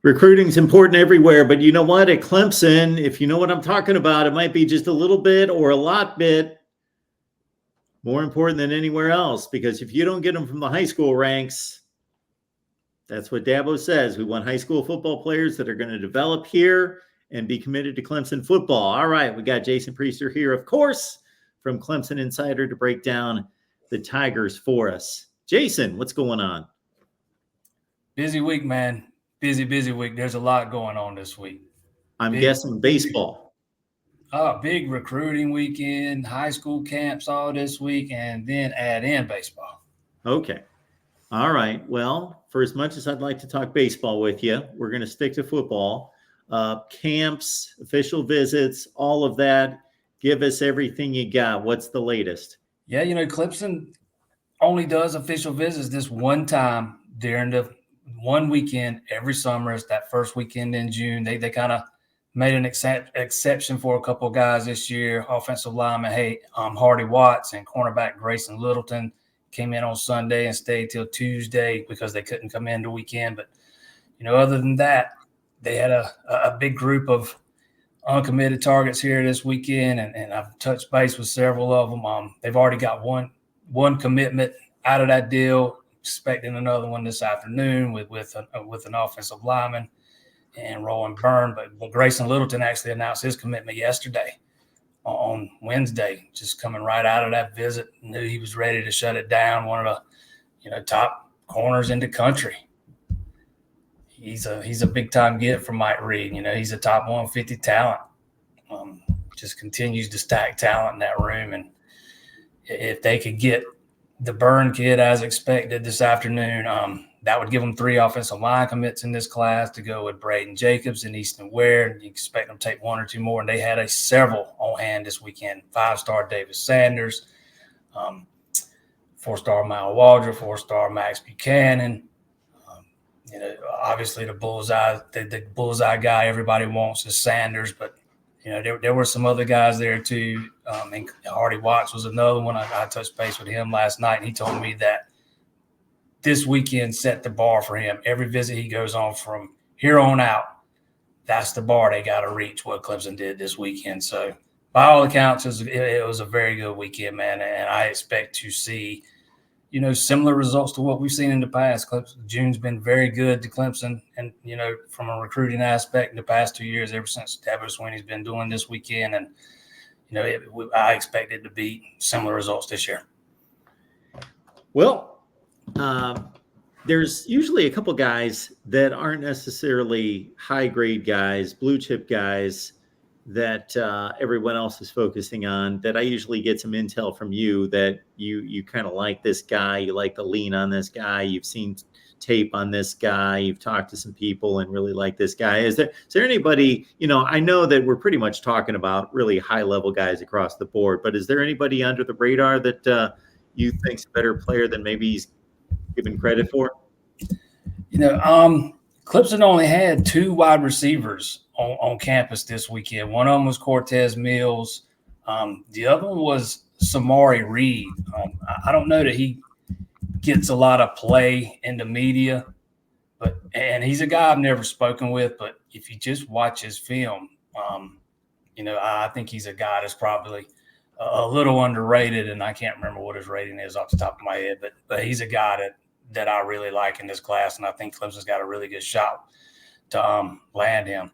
Recruiting's important everywhere, but you know what? At Clemson, if you know what I'm talking about, it might be just a little bit or a lot bit more important than anywhere else, because if you don't get them from the high school ranks, that's what Dabo says. We want high school football players that are going to develop here and be committed to Clemson football. All right, we got Jason Priester here, of course, from Clemson Insider to break down the Tigers for us. Jason, what's going on? Busy week, man. Busy week. There's a lot going on this week. I'm guessing baseball. Big recruiting weekend, high school camps all this week, and then add in baseball. Okay. All right. Well, for as much as I'd like to talk baseball with you, we're going to stick to football. Camps, official visits, all of that. Give us everything you got. What's the latest? Yeah, Clemson only does official visits this one time during the one weekend every summer. It's that first weekend in June. They kind of made an exception for a couple of guys this year. Offensive lineman Hardy Watts and cornerback Grayson Littleton came in on Sunday and stayed till Tuesday because they couldn't come in the weekend. But, other than that, they had a big group of uncommitted targets here this weekend, and I've touched base with several of them. They've already got one commitment out of that deal, expecting another one this afternoon with an offensive lineman and Rowan Byrne. But Grayson Littleton actually announced his commitment yesterday on Wednesday, just coming right out of that visit. Knew he was ready to shut it down. One of the top corners in the country. He's a big time get from Mike Reed. He's a top 150 talent. Just continues to stack talent in that room. And if they could get the Byrne kid as expected this afternoon, that would give them 3 offensive line commits in this class to go with Braden Jacobs and Easton Ware. And you expect them to take 1 or 2 more. And they had several on hand this weekend. 5-star Davis Sanders, 4-star Mal Waldrop, 4-star Max Buchanan. Obviously the bullseye guy everybody wants is Sanders, but there were some other guys there too. And Hardy Watts was another one. I touched base with him last night, and he told me that this weekend set the bar for him. Every visit he goes on from here on out, that's the bar they got to reach, what Clemson did this weekend. So by all accounts, it was a very good weekend, man, and I expect to see similar results to what we've seen in the past. June's been very good to Clemson, and from a recruiting aspect in the past 2 years, ever since Dabo Swinney's been doing this weekend, and I expect it to be similar results this year. Well, there's usually a couple guys that aren't necessarily high grade guys, blue chip guys that everyone else is focusing on, that I usually get some intel from you that you kind of like this guy, you like the lean on this guy, you've seen tape on this guy, you've talked to some people and really like this guy. Is there anybody, I know that we're pretty much talking about really high level guys across the board, but is there anybody under the radar that you think's a better player than maybe he's given credit for? Clemson only had 2 wide receivers on campus this weekend. One of them was Cortez Mills. The other one was Samari Reed. I don't know that he gets a lot of play in the media, and he's a guy I've never spoken with, but if you just watch his film, I think he's a guy that's probably a little underrated, and I can't remember what his rating is off the top of my head, but he's a guy that I really like in this class, and I think Clemson's got a really good shot to land him.